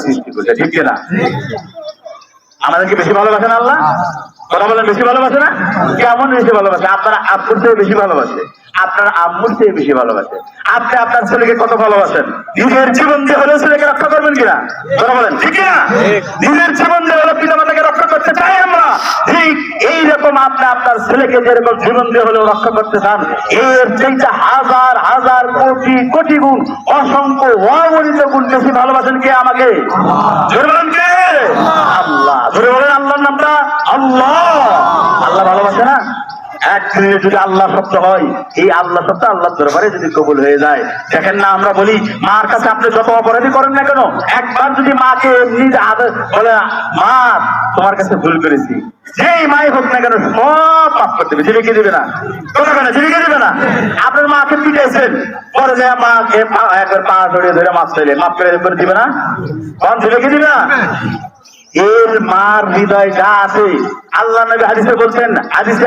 সৃষ্টি করছে, ঠিক কিনা? আমাদেরকে বেশি ভালোবাসেন আল্লাহ? কথা বলেন, বেশি ভালোবাসে না? কেমন বেশি ভালোবাসে? আপনার আব্বুর চেয়ে বেশি ভালোবাসে, আপনার আম্মুর চেয়ে বেশি ভালোবাসে। আপনি আপনার ছেলেকে কত ভালোবাসেন? নিজের জীবন দিয়ে হলেও ছেলেকে রক্ষা করবেন কিনা? কথা বলেন, ঠিক কিনা? নিজের জীবন দিয়ে হলেও পিতামাতাকে রক্ষা করতে চাই আমরা, ঠিক এইরকম আপনি আপনার ছেলেকে যেরকম জীবন দিয়ে হলেও রক্ষা করতে চান, এর চাইতে হাজার হাজার কোটি কোটি গুণ, অসংখ্য অগণিত গুণ বেশি ভালোবাসেন কে আমাকে? ধরে বলেন কে? আল্লাহ। ধরে বলেন আল্লাহর নামটা, আল্লাহ। আল্লাহ ভালোবাসে না? এক মিনিটে যদি আল্লাহ শব্দ হয়, এই আল্লাহ শব্দ আল্লাহর দরবারে যদি কবুল হয়ে যায়, দেখেন না, আমরা বলি মার কাছে আপনি যত অপরাধী করেন না কেন, একবার যদি মাকে নিজ বলে, মা তোমার কাছে ভুল করেছি, যেই মাই হোক না কেন সব মাফ করতে দেবে, জীবিকে দিবে না? জীবিকে দিবে না? আপনার মাকে পিটাইছেন, পরে যায় মাকে একবার পা জড়িয়ে ধরে মাফ চাইলে মাফ করে দিবে না? কখন জীবিকে দিবে না? এর মার হৃদয় যা আছে, আল্লাহ নবী হাদিসে বলছেন, হাদিসে